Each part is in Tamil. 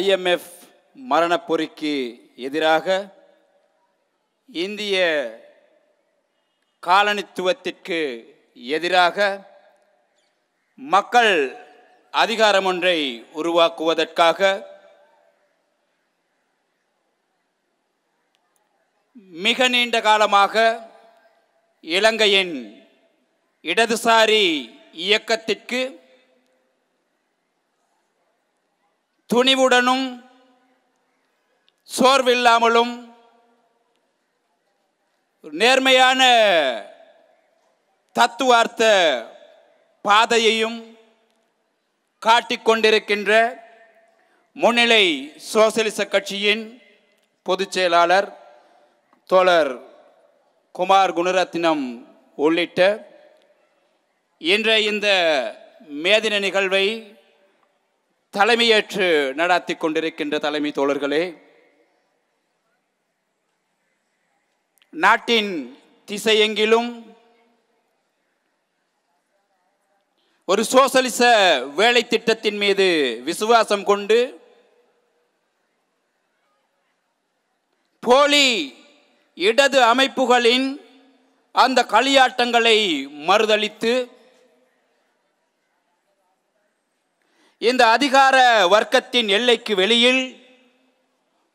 IMF மரணப்பொறிக்கு எதிராக இந்திய காலனித்துவத்திற்கு எதிராக மக்கள் அதிகாரம் ஒன்றை உருவாக்குவதற்காக மிக நீண்ட காலமாக இலங்கையின் இடதுசாரி இயக்கத்திற்கு துணிவுடனும் சோர்வில்லாமலும் நேர்மையான தத்துவார்த்த பாதையையும் காட்டிக்கொண்டிருக்கின்ற முன்னிலை சோசலிச கட்சியின் பொதுச் செயலாளர் தோழர் குமார் குணரத்னம் உள்ளிட்ட இன்றைய இந்த மேதின நிகழ்வை தலைமையேற்று நடாத்தி கொண்டிருக்கின்ற தலைமை தோழர்களே, நாட்டின் திசையெங்கிலும் ஒரு சோசலிச வேலை திட்டத்தின் மீது விசுவாசம் கொண்டு போலி இடது அமைப்புகளின் அந்த களியாட்டங்களை மறுதலித்து இந்த அதிகார வர்க்கத்தின் எல்லைக்கு வெளியில்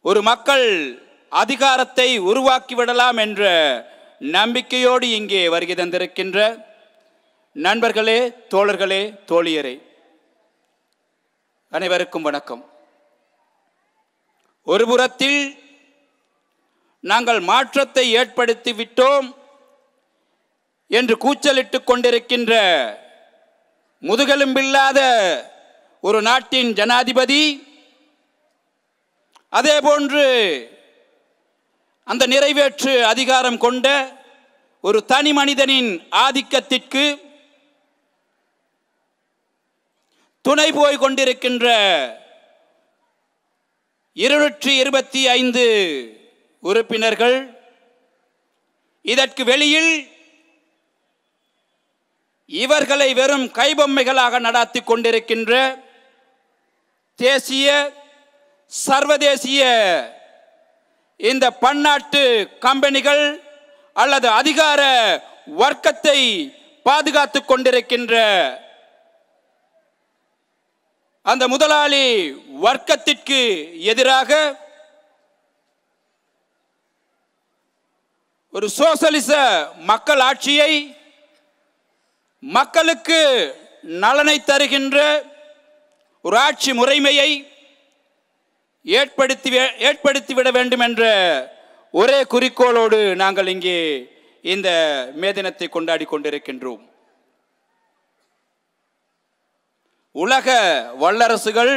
ஒரு மக்கள் அதிகாரத்தை உருவாக்கிவிடலாம் என்ற நம்பிக்கையோடு இங்கே வருகை தந்திருக்கின்ற நண்பர்களே, தோழர்களே, தோழியரே, அனைவருக்கும் வணக்கம். ஒருபுறத்தில் நாங்கள் மாற்றத்தை ஏற்படுத்தி விட்டோம் என்று கூச்சலிட்டுக் கொண்டிருக்கின்ற முதுகெலும்பில்லாத ஒரு நாட்டின் ஜனாதிபதி, அதேபோன்று அந்த நிறைவேற்று அதிகாரம் கொண்ட ஒரு தனி மனிதனின் ஆதிக்கத்திற்கு துணை போய் கொண்டிருக்கின்ற 225 உறுப்பினர்கள், இதற்கு வெளியில் இவர்களை வெறும் கைபொம்மைகளாக நடாத்தி கொண்டிருக்கின்ற தேசிய சர்வதேசிய இந்த பன்னாட்டு கம்பெனிகள் அல்லது அதிகார வர்க்கத்தை பாதுகாத்துக் கொண்டிருக்கின்ற அந்த முதலாளி வர்க்கத்திற்கு எதிராக ஒரு சோசலிச மக்கள் ஆட்சியை, மக்களுக்கு நலனை தருகின்ற ஒரு ஆட்சி முறைமையை ஏற்படுத்திவிட வேண்டும் என்ற ஒரே குறிக்கோளோடு நாங்கள் இங்கே இந்த மே தினத்தை கொண்டாடி கொண்டிருக்கின்றோம். உலக வல்லரசுகள்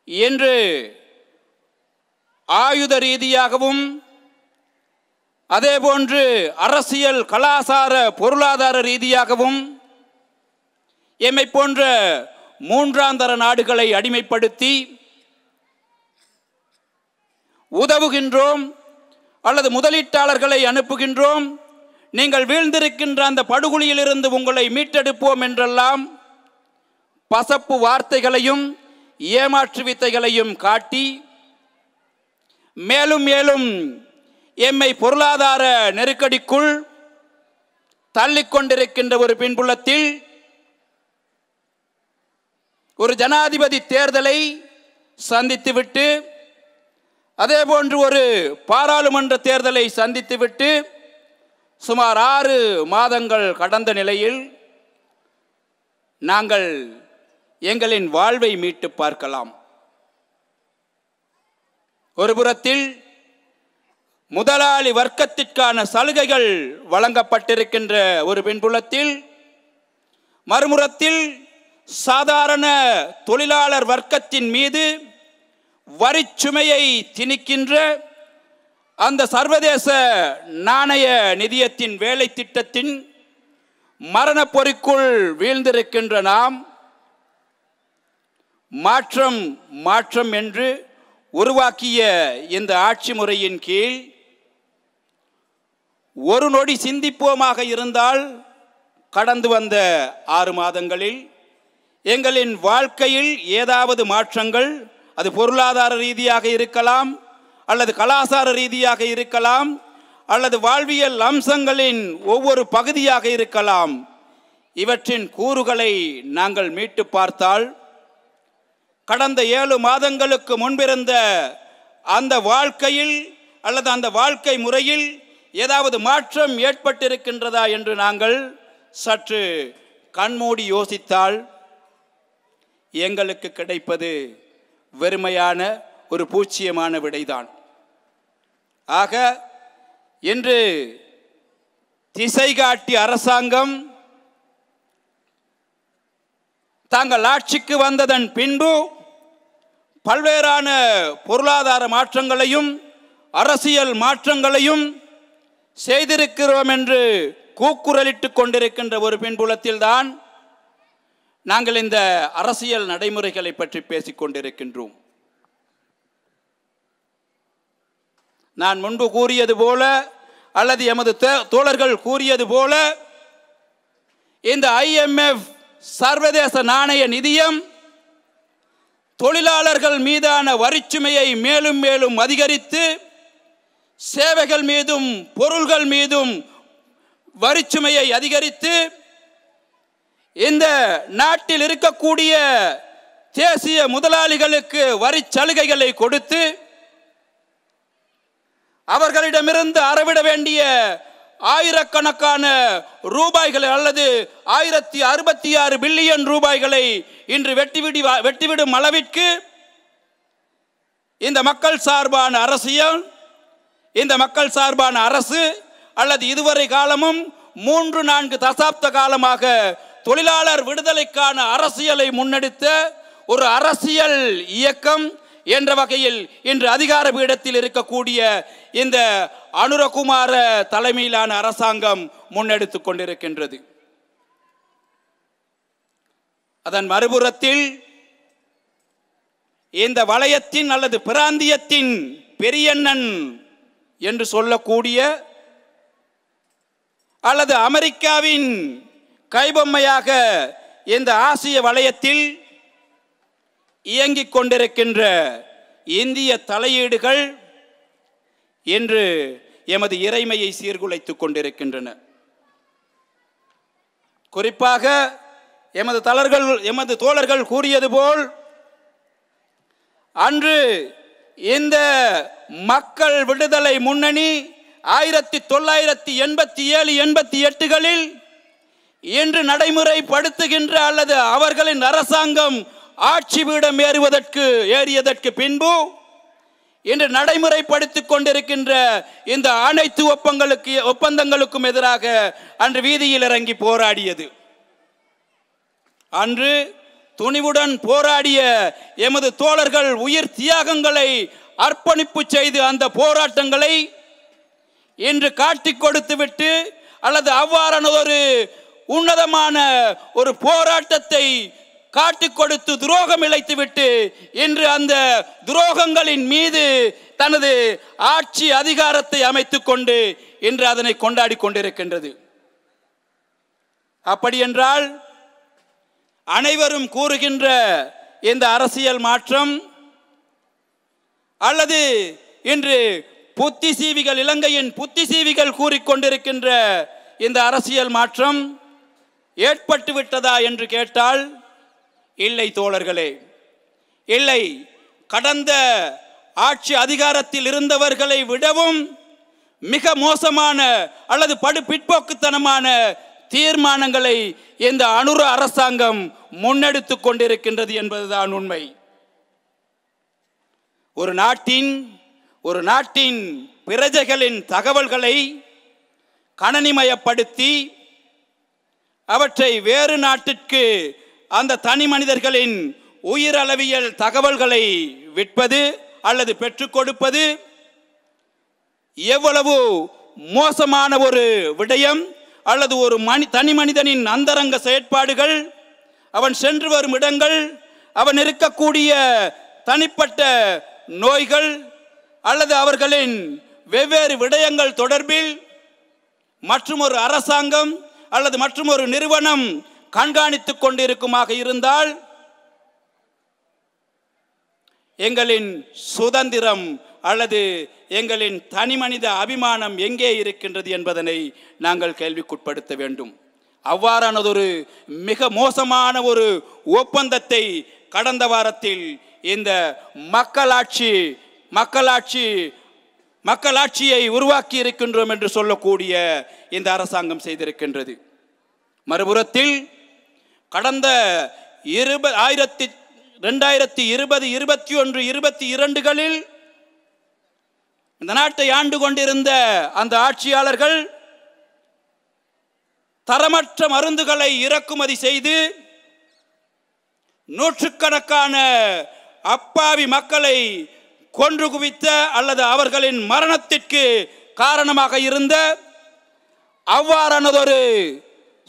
இன்று ஆயுத ரீதியாகவும் அதேபோன்று அரசியல், கலாசார, பொருளாதார ரீதியாகவும் எம்மை போன்ற மூன்றாந்தர நாடுகளை அடிமைப்படுத்தி உதவுகின்றோம் அல்லது முதலீட்டாளர்களை அனுப்புகின்றோம், நீங்கள் வீழ்ந்திருக்கின்ற அந்த படுகொலியிலிருந்து உங்களை மீட்டெடுப்போம் என்றெல்லாம் பசப்பு வார்த்தைகளையும் ஏமாற்று வித்தைகளையும் காட்டி மேலும் மேலும் எம்மை பொருளாதார நெருக்கடிக்குள் தள்ளிக்கொண்டிருக்கின்ற ஒரு பின்புலத்தில் ஒரு ஜனாதிபதி தேர்தலை சந்தித்துவிட்டு அதேபோன்று ஒரு பாராளுமன்ற தேர்தலை சந்தித்துவிட்டு சுமார் 6 மாதங்கள் கடந்த நிலையில் நாங்கள் எங்களின் வாழ்வை மீட்டு பார்க்கலாம். ஒரு புறத்தில் முதலாளி வர்க்கத்திற்கான சலுகைகள் வழங்கப்பட்டிருக்கின்ற ஒரு பின்புலத்தில், மறுபுறத்தில் சாதாரண தொழிலாளர் வர்க்கத்தின் மீது வரிச்சுமையை திணிக்கின்ற அந்த சர்வதேச நாணய நிதியத்தின் வேலை திட்டத்தின் மரணப்பொறிக்குள் வீழ்ந்திருக்கின்ற நாம் மாற்றம் மாற்றம் என்று உருவாக்கிய இந்த ஆட்சி முறையின் கீழ் ஒரு நொடி சிந்திப்போமாக இருந்தால் கடந்து வந்த 6 மாதங்களில் எங்களின் வாழ்க்கையில் ஏதாவது மாற்றங்கள், அது பொருளாதார ரீதியாக இருக்கலாம், அல்லது கலாச்சார ரீதியாக இருக்கலாம், அல்லது வாழ்வியல் அம்சங்களின் ஒவ்வொரு பகுதியாக இருக்கலாம், இவற்றின் கூறுகளை நாங்கள் மீட்டு பார்த்தால் கடந்த 7 மாதங்களுக்கு முன்பிருந்த அந்த வாழ்க்கையில் அல்லது அந்த வாழ்க்கை முறையில் ஏதாவது மாற்றம் ஏற்பட்டிருக்கின்றதா என்று நாங்கள் சற்று கண்மூடி யோசித்தால் எங்களுக்கு கிடைப்பது வெறுமையான ஒரு பூச்சியமான விடைதான். ஆக இன்று திசை காட்டி அரசாங்கம் தாங்கள் ஆட்சிக்கு வந்ததன் பின்பு பல்வேறான பொருளாதார மாற்றங்களையும் அரசியல் மாற்றங்களையும் செய்திருக்கிறோம் என்று கூக்குரலிட்டு கொண்டிருக்கின்ற ஒரு பின்புலத்தில்தான் நாங்கள் இந்த அரசியல் நடைமுறைகளை பற்றி பேசிக் கொண்டிருக்கின்றோம். நான் முன்பு கூறியது போல அல்லது எமது தோழர்கள் கூறியது போல இந்த IMF சர்வதேச நாணய நிதியம் தொழிலாளர்கள் மீதான வரிச்சுமையை மேலும் மேலும் அதிகரித்து சேவைகள் மீதும் பொருள்கள் மீதும் வரிச்சுமையை அதிகரித்து இந்த நாட்டில் இருக்கக்கூடிய தேசிய முதலாளிகளுக்கு வரி சலுகைகளை கொடுத்து அவர்களிடமிருந்து அறவிட வேண்டிய ஆயிரக்கணக்கான ரூபாய்களை அல்லது 1066 பில்லியன் ரூபாய்களை இன்று வெட்டிவிடும் அளவிற்கு இந்த மக்கள் சார்பான அரசியல், இந்த மக்கள் சார்பான அரசு அல்லது இதுவரை காலமும் 3-4 தசாப்த காலமாக தொழிலாளர் விடுதலைக்கான அரசியலை முன்னெடுத்த ஒரு அரசியல் இயக்கம் என்ற வகையில் இன்று அதிகார பீடத்தில் இருக்கக்கூடிய இந்த அனுரகுமார தலைமையிலான அரசாங்கம் முன்னெடுத்துக் கொண்டிருக்கின்றது. அதன் மறுபுறத்தில் இந்த வலயத்தின் அல்லது பிராந்தியத்தின் பெரியண்ணன் என்று சொல்லக்கூடிய அல்லது அமெரிக்காவின் கைபொம்மையாக இந்த ஆசிய வலயத்தில் இயங்கிக் கொண்டிருக்கின்ற இந்திய தலையீடுகள் என்று எமது இறைமையை சீர்குலைத்துக் கொண்டிருக்கின்றன. குறிப்பாக எமது தோழர்கள் கூறியது போல் அன்று இந்த மக்கள் விடுதலை முன்னணி 1987-88களில் இன்று நடைமுறைப்படுத்துகின்ற அல்லது அவர்களின் அரசாங்கம் ஆட்சி பீடம் ஏறியதற்கு பின்பு இன்று நடைமுறைப்படுத்திக் கொண்டிருக்கின்ற இந்த அனைத்து ஒப்பந்தங்களுக்கும் எதிராக அன்று வீதியில் இறங்கி போராடியது. அன்று துணிவுடன் போராடிய எமது தோழர்கள் உயிர் தியாகங்களை அர்ப்பணிப்பு செய்து அந்த போராட்டங்களை இன்று காட்டிக் கொடுத்துவிட்டு அல்லது அவ்வாறான ஒரு உன்னதமான ஒரு போராட்டத்தை காட்டிக் கொடுத்து துரோகம் இழைத்துவிட்டு இன்று அந்த துரோகங்களின் மீது தனது ஆட்சி அதிகாரத்தை அமைத்துக் கொண்டு இன்று அதனை கொண்டாடி கொண்டிருக்கின்றது. அப்படி என்றால் அனைவரும் கூறுகின்ற இந்த அரசியல் மாற்றம் அல்லது இன்று புத்திசீவிகள், இலங்கையின் புத்திசீவிகள் கூறிக்கொண்டிருக்கின்ற இந்த அரசியல் மாற்றம் ஏற்பட்டு விட்டதா என்று கேட்டால் இல்லை தோழர்களே, இல்லை. கடந்த ஆட்சி அதிகாரத்தில் இருந்தவர்களை விடவும் மிக மோசமான அல்லது பிற்போக்குத்தனமான தீர்மானங்களை இந்த அனுர அரசாங்கம் முன்னெடுத்துக் கொண்டிருக்கின்றது என்பதுதான் உண்மை. ஒரு நாட்டின் பிரஜைகளின் தகவல்களை கணனிமயப்படுத்தி அவற்றை வேறு நாட்டிற்கு அந்த தனி மனிதர்களின் உயிரளவியல் தகவல்களை விற்பது அல்லது பெற்றுக் கொடுப்பது எவ்வளவு மோசமான ஒரு விடயம் அல்லது ஒரு தனி மனிதனின் அந்தரங்க செயற்பாடுகள், அவன் சென்று வரும் இடங்கள், அவன் இருக்கக்கூடிய தனிப்பட்ட நோய்கள் அல்லது அவர்களின் வெவ்வேறு விடயங்கள் தொடர்பில் மற்றும் ஒரு அரசாங்கம் அல்லது மற்றும் ஒரு நிறுவனம் கண்காணித்துக் கொண்டிருக்குமாக இருந்தால் எங்களின் சுதந்திரம் அல்லது எங்களின் தனிமனித அபிமானம் எங்கே இருக்கின்றது என்பதனை நாங்கள் கேள்விக்குட்படுத்த வேண்டும். அவ்வாறானதொரு மிக மோசமான ஒரு ஒப்பந்தத்தை கடந்த வாரத்தில் இந்த மக்களாட்சியை உருவாக்கி இருக்கின்றோம் என்று சொல்லக்கூடிய இந்த அரசாங்கம் செய்திருக்கின்றது. மறுபுறத்தில் கடந்த 2020, 21, 22களில் இந்த நாட்டை ஆண்டு கொண்டிருந்த அந்த ஆட்சியாளர்கள் தரமற்ற மருந்துகளை இறக்குமதி செய்து நூற்றுக்கணக்கான அப்பாவி மக்களை கொன்று குவித்த அல்லது அவர்களின் மரணத்திற்கு காரணமாக இருந்த அவ்வாறானதொரு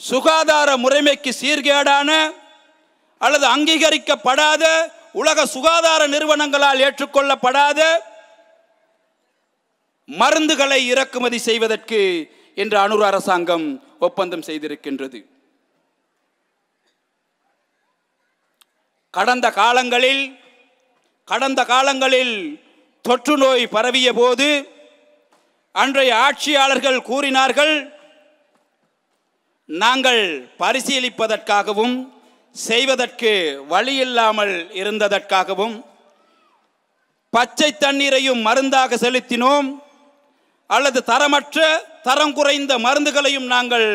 சுகாதார முறைமைக்கு சீர்கேடான அல்லது அங்கீகரிக்கப்படாத உலக சுகாதார நிறுவனங்களால் ஏற்றுக்கொள்ளப்படாத மருந்துகளை இறக்குமதி செய்வதற்கு இன்று அனுர அரசாங்கம் ஒப்பந்தம் செய்திருக்கின்றது. கடந்த காலங்களில் தொற்று நோய் பரவிய போது அன்றைய ஆட்சியாளர்கள் கூறினார்கள், நாங்கள் பரிசீலிப்பதற்காகவும் செய்வதற்கு வழியில்லாமல் இருந்ததற்காகவும் பச்சை தண்ணீரையும் மருந்தாக செலுத்தினோம் அல்லது தரம் குறைந்த மருந்துகளையும் நாங்கள்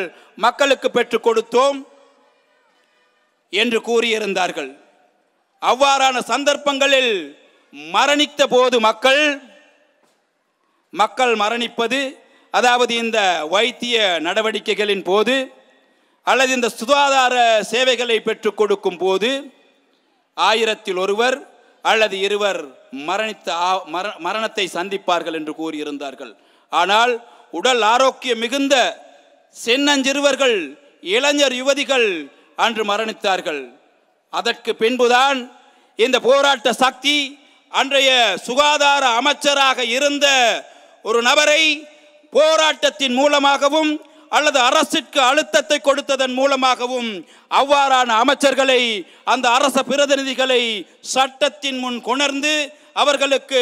மக்களுக்கு பெற்றுக் கொடுத்தோம் என்று கூறியிருந்தார்கள். அவ்வாறான சந்தர்ப்பங்களில் மரணித்த போது மக்கள் மரணிப்பது, அதாவது இந்த வைத்திய நடவடிக்கைகளின் போது அல்லது இந்த சுகாதார சேவைகளை பெற்றுக் கொடுக்கும் போது 1000-ல் ஒருவர் அல்லது 2 மரணத்தை சந்திப்பார்கள் என்று கூறியிருந்தார்கள். ஆனால் உடல் ஆரோக்கியம் மிகுந்த சின்னஞ்சிறுவர்கள், இளைஞர், யுவதிகள் அன்று மரணித்தார்கள். அதற்கு பின்புதான் இந்த போராட்ட சக்தி அன்றைய சுகாதார அமைச்சராக இருந்த ஒரு நபரை போராட்டத்தின் மூலமாகவும் அல்லது அரசுக்கு அழுத்தத்தை கொடுத்ததன் மூலமாகவும் அவ்வாறான அமைச்சர்களை, அந்த அரச பிரதிநிதிகளை சட்டத்தின் முன் கொணர்ந்து அவர்களுக்கு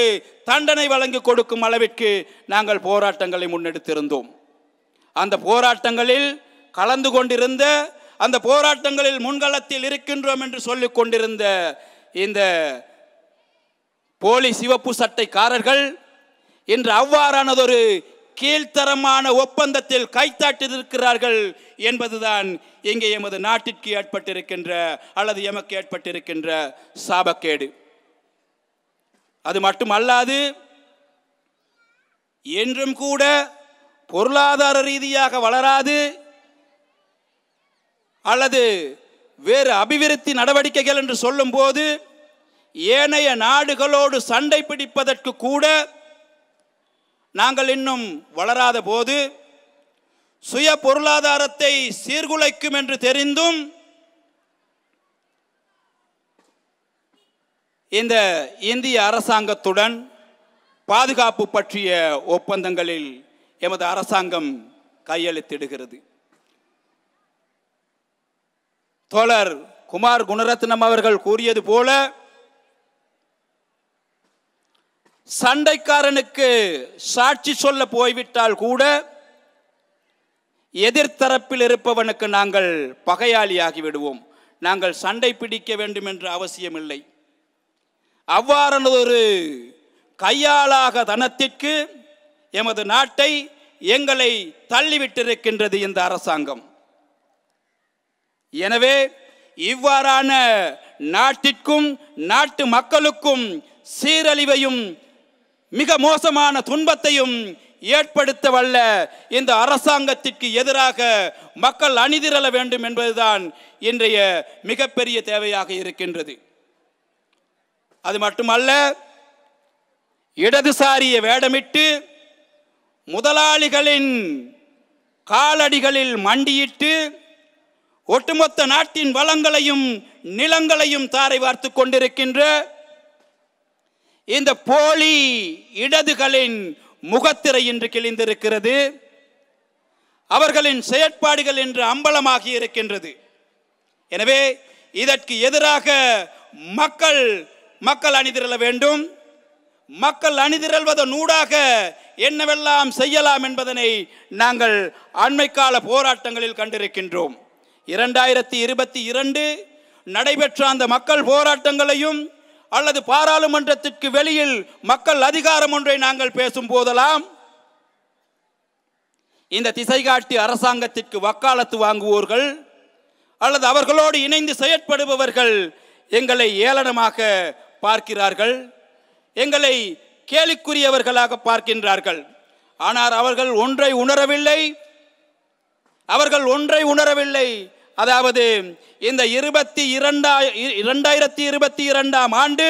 தண்டனை வழங்கி கொடுக்கும் அளவிற்கு நாங்கள் போராட்டங்களை முன்னெடுத்திருந்தோம். அந்த போராட்டங்களில் கலந்து கொண்டிருந்த, அந்த போராட்டங்களில் முன்களத்தில் இருக்கின்றோம் என்று சொல்லிக் கொண்டிருந்த இந்த போலி சிவப்பு சட்டைக்காரர்கள் இன்று அவ்வாறானதொரு கீழ்த்தரமான ஒப்பந்தத்தில் கைத்தாட்டிருக்கிறார்கள் என்பதுதான் இங்கே எமது நாட்டிற்கு ஏற்பட்டிருக்கின்ற அல்லது எமக்கு ஏற்பட்டிருக்கின்ற சாபக்கேடு. அது மட்டுமல்லாது, என்றும் கூட பொருளாதார ரீதியாக வளராது அல்லது வேறு அபிவிருத்தி நடவடிக்கைகள் என்று சொல்லும் போது ஏனைய நாடுகளோடு சண்டை பிடிப்பதற்கு கூட நாங்கள் இன்னும் வளராத போது, சுய பொருளாதாரத்தை சீர்குலைக்கும் என்று தெரிந்தும் இந்த இந்திய அரசாங்கத்துடன் பாதுகாப்பு பற்றிய ஒப்பந்தங்களில் எமது அரசாங்கம் கையெழுத்திடுகிறது. தோழர் குமார் குணரத்னம் அவர்கள் கூறியது போல, சண்டைக்காரனுக்கு சாட்சி சொல்ல போய்விட்டால் கூட எதிர்த்தரப்பில் இருப்பவனுக்கு நாங்கள் பகையாளியாகி விடுவோம். நாங்கள் சண்டை பிடிக்க வேண்டும் என்ற அவசியமில்லை. அவ்வாறான ஒரு கையாளாக தனத்திற்கு எமது நாட்டை, எங்களை தள்ளிவிட்டிருக்கின்றது இந்த அரசாங்கம். எனவே இவ்வாறான நாட்டிற்கும் நாட்டு மக்களுக்கும் சீரழிவையும் மிக மோசமான துன்பத்தையும் ஏற்படுத்த வல்ல இந்த அரசாங்கத்திற்கு எதிராக மக்கள் அணிதிரள வேண்டும் என்பதுதான் இன்றைய மிகப்பெரிய தேவையாக இருக்கின்றது. அது மட்டுமல்ல, இடதுசாரிய வேடமிட்டு முதலாளிகளின் காலடிகளில் மண்டியிட்டு ஒட்டுமொத்த நாட்டின் வளங்களையும் நிலங்களையும் தாரை வார்த்து கொண்டிருக்கின்ற இந்த போலி இடதுகளின் முகத்திரை இன்று கிழிந்திருக்கிறது. அவர்களின் செயற்பாடுகள் இன்று அம்பலமாகி இருக்கின்றது. எனவே இதற்கு எதிராக மக்கள் அணிதிரள வேண்டும். மக்கள் அணிதிரள்வதனூடாக என்னவெல்லாம் செய்யலாம் என்பதனை நாங்கள் அண்மைக்கால போராட்டங்களில் கண்டிருக்கின்றோம். 2022 நடைபெற்ற அந்த மக்கள் போராட்டங்களையும் அல்லது பாராளுமன்றத்திற்கு வெளியில் மக்கள் அதிகாரம் ஒன்றை நாங்கள் பேசும் போதெல்லாம் இந்த திசைகாட்டி அரசாங்கத்திற்கு வக்காலத்து வாங்குவோர்கள் அல்லது அவர்களோடு இணைந்து செயற்படுபவர்கள் எங்களை ஏளனமாக பார்க்கிறார்கள், எங்களை கேலிக்குரியவர்களாக பார்க்கின்றார்கள். ஆனால் அவர்கள் ஒன்றை உணரவில்லை. அதாவது இந்த 2022ஆம் ஆண்டு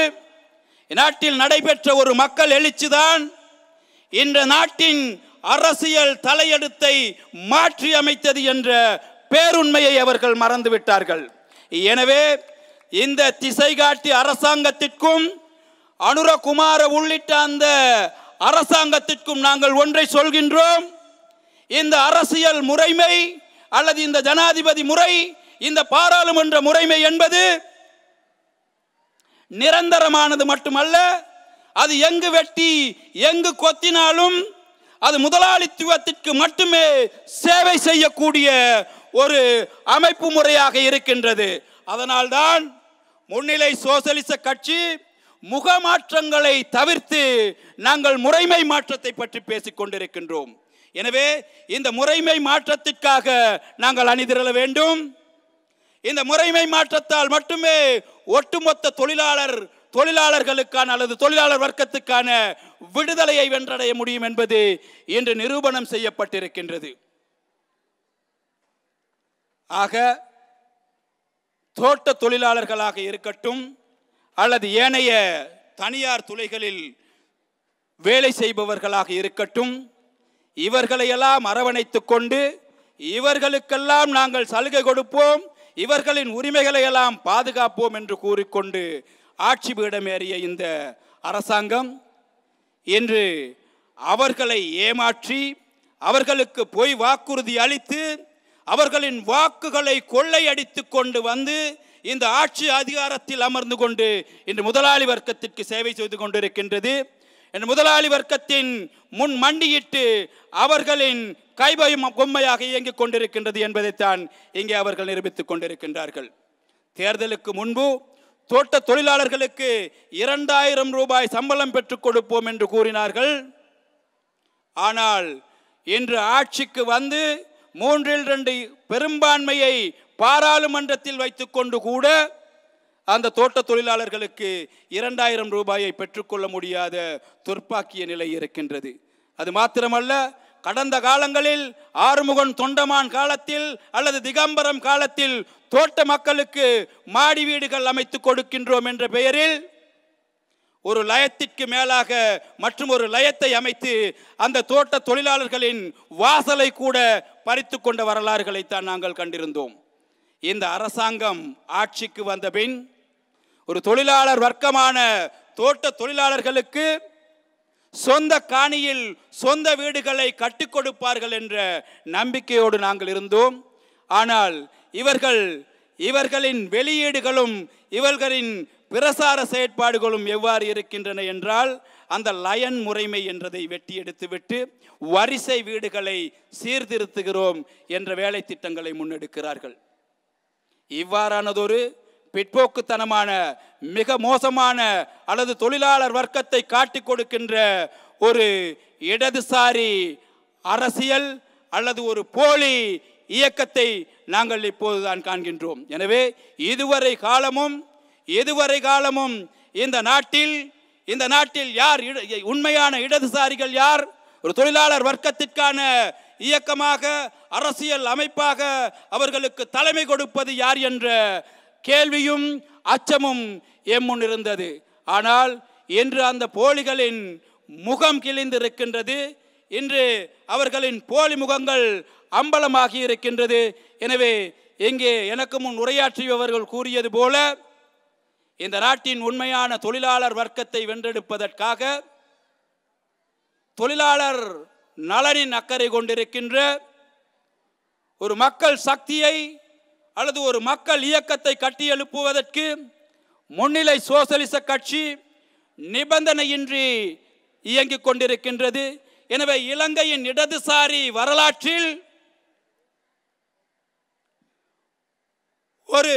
நாட்டில் நடைபெற்ற ஒரு மக்கள் எழுச்சிதான் இந்த நாட்டின் அரசியல் தலையெடுத்தை மாற்றி அமைத்தது என்ற பேருண்மையை அவர்கள் மறந்துவிட்டார்கள். எனவே இந்த திசைகாட்டி அரசாங்கத்திற்கும் அனுரகுமார உள்ளிட்ட அந்த அரசாங்கத்திற்கும் நாங்கள் ஒன்றை சொல்கின்றோம். இந்த அரசியல் முறைமை அல்லது இந்த ஜனாதிபதி முறை, இந்த பாராளுமன்ற முறைமை என்பது நிரந்தரமானது மட்டுமல்ல, அது எங்கு வெட்டி எங்கு கொத்தினாலும் அது முதலாளித்துவத்திற்கு மட்டுமே சேவை செய்யக்கூடிய ஒரு அமைப்பு முறையாக இருக்கின்றது. அதனால்தான் முன்னிலை சோசலிச கட்சி முகமாற்றங்களை தவிர்த்து நாங்கள் முறைமை மாற்றத்தை பற்றி பேசிக் கொண்டிருக்கின்றோம். எனவே இந்த முறைமை மாற்றத்திற்காக நாங்கள் அணிதிரள வேண்டும். இந்த முறைமை மாற்றத்தால் மட்டுமே ஒட்டுமொத்த தொழிலாளர்களுக்கான அல்லது தொழிலாளர் வர்க்கத்துக்கான விடுதலையை வென்றடைய முடியும் என்பது இன்று நிரூபணம் செய்யப்பட்டிருக்கின்றது. ஆக தோட்ட தொழிலாளர்களாக இருக்கட்டும் அல்லது ஏனைய தனியார் துறைகளில் வேலை செய்பவர்களாக இருக்கட்டும், இவர்களையெல்லாம் அரவணைத்துக் கொண்டு இவர்களுக்கெல்லாம் நாங்கள் சலுகை கொடுப்போம், இவர்களின் உரிமைகளை எல்லாம் பாதுகாப்போம் என்று கூறிக்கொண்டு ஆட்சி பீடமேறிய இந்த அரசாங்கம் இன்று அவர்களை ஏமாற்றி அவர்களுக்கு பொய் வாக்குறுதி அளித்து அவர்களின் வாக்குகளை கொள்ளையடித்து கொண்டு வந்து இந்த ஆட்சி அதிகாரத்தில் அமர்ந்து கொண்டு இன்று முதலாளி வர்க்கத்திற்கு சேவை செய்து கொண்டிருக்கின்றது. இந்த முதலாளி வர்க்கத்தின் முன் மண்டியிட்டு அவர்களின் கைபயம் பொம்மையாக இயங்கிக் கொண்டிருக்கின்றது என்பதைத்தான் இங்கே அவர்கள் நிரூபித்துக் கொண்டிருக்கின்றார்கள். தேர்தலுக்கு முன்பு தோட்ட தொழிலாளர்களுக்கு 2000 ரூபாய் சம்பளம் பெற்றுக் கொடுப்போம் என்று கூறினார்கள். ஆனால் இன்று ஆட்சிக்கு வந்து 3/2 பெரும்பான்மையை பாராளுமன்றத்தில் வைத்துக் கொண்டு கூட அந்த தோட்ட தொழிலாளர்களுக்கு 2000 ரூபாயை பெற்றுக்கொள்ள முடியாத துர்ப்பாக்கிய நிலை இருக்கின்றது. அது மாத்திரமல்ல, கடந்த காலங்களில் ஆறுமுகன் தொண்டமான் காலத்தில் அல்லது திகம்பரம் காலத்தில் தோட்ட மக்களுக்கு மாடி வீடுகள் அமைத்து கொடுக்கின்றோம் என்ற பெயரில் ஒரு லயத்திற்கு மேலாக மற்றும் ஒரு லயத்தை அமைத்து அந்த தோட்ட தொழிலாளர்களின் வாசலை கூட பறித்து கொண்ட வரலாறுகளைத்தான் நாங்கள் கண்டிருந்தோம். இந்த அரசாங்கம் ஆட்சிக்கு வந்த பின் ஒரு தொழிலாளர் வர்க்கமான தோட்ட தொழிலாளர்களுக்கு சொந்த காணியில் சொந்த வீடுகளை கட்டிக் கொடுப்பார்கள் என்ற நம்பிக்கையோடு நாங்கள் இருந்தோம். ஆனால் இவர்களின் வெளியீடுகளும் இவர்களின் பிரசார செயற்பாடுகளும் எவ்வாறு இருக்கின்றன என்றால், அந்த லயன் முறைமை என்றதை வெட்டி எடுத்துவிட்டு வரிசை வீடுகளை சீர்திருத்துகிறோம் என்ற வேலை திட்டங்களை முன்னெடுக்கிறார்கள். இவ்வாறானதொரு பிற்போக்குத்தனமான மிக மோசமான அல்லது தொழிலாளர் வர்க்கத்தை காட்டிக் கொடுக்கின்ற ஒரு இடதுசாரி அரசியல் அல்லது ஒரு போலி இயக்கத்தை நாங்கள் இப்போதுதான் காண்கின்றோம். எனவே இதுவரை காலமும் இந்த நாட்டில் யார் உண்மையான இடதுசாரிகள், யார் ஒரு தொழிலாளர் வர்க்கத்திற்கான இயக்கமாக அரசியல் அமைப்பாக அவர்களுக்கு தலைமை கொடுப்பது யார் என்ற கேள்வியும் அச்சமும் எம்முன் இருந்தது. ஆனால் இன்று அந்த போலிகளின் முகம் கிழிந்திருக்கின்றது. இன்று அவர்களின் போலி முகங்கள் அம்பலமாகி இருக்கின்றது. எனவே இங்கே எனக்கு முன் உரையாற்றியவர்கள் கூறியது போல, இந்த நாட்டின் உண்மையான தொழிலாளர் வர்க்கத்தை வென்றெடுப்பதற்காக தொழிலாளர் நலனின் அக்கறை கொண்டிருக்கின்ற ஒரு மக்கள் சக்தியை அல்லது ஒரு மக்கள் இயக்கத்தை கட்டியெழுப்புவதற்கு முன்னிலை சோசலிச கட்சி நிபந்தனையின்றி இயங்கிக் கொண்டிருக்கின்றது. எனவே இலங்கையின் இடதுசாரி வரலாற்றில் ஒரு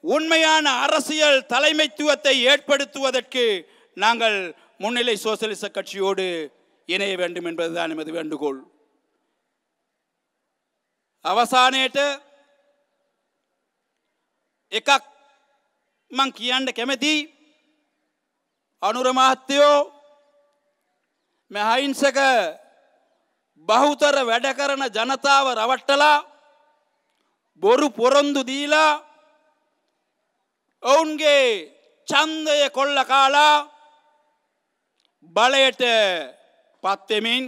உண்மையான அரசியல் தலைமைத்துவத்தை ஏற்படுத்துவதற்கு நாங்கள் முன்னிலை சோசலிச கட்சியோடு இணைய வேண்டும் என்பதுதான் எமது வேண்டுகோள். අවසානයේට එකක් මං කියන්න කැමති අනුර මහත්තයෝ මේ අහිංසක බහුතර වැඩ කරන ජනතාව රවට්ටලා බොරු පොරොන්දු දීලා ඔවුන්ගේ ඡන්දය කොල්ල කාලා බලයට පත් වෙමින්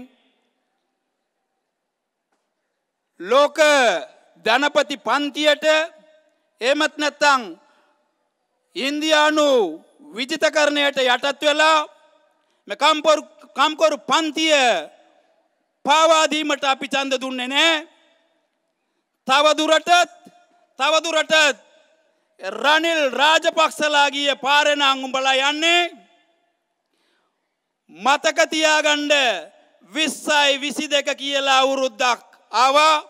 ලෝක ධනපති පන්තියට එහෙමත් නැත්නම් ඉන්දියානු විජිතකරණයට යටත් වෙලා මේ කම්කරු පන්තිය පාවා දීමට අපි ඡන්ද දුන්නේ නැහැ. තවදුරටත් රනිල් රාජපක්ෂලා ගියේ පාරේ නම් උඹලා යන්නේ. මතක තියාගන්න 20යි 22 කියලා අවුරුද්දක් ආවා.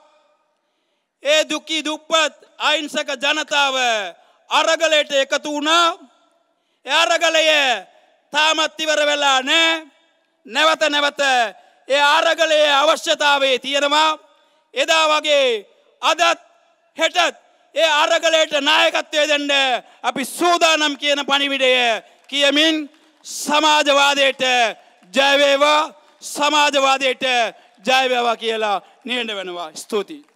ඒ දුකී දුප්පත් අහිංසක ජනතාව අරගලයට එකතු වුණා. ඒ අරගලය තාමත් ඉවර වෙලා නැහැ. නැවත ඒ අරගලයේ අවශ්‍යතාවය තියෙනවා. එදා වගේ අදත් හෙටත් ඒ අරගලයට නායකත්වය දෙන්න අපි සූදානම් කියන පණිවිඩය කියමින් සමාජවාදයට ජය වේවා, සමාජවාදයට ජය වේවා කියලා නියැලෙනවා. ස්තුතියි.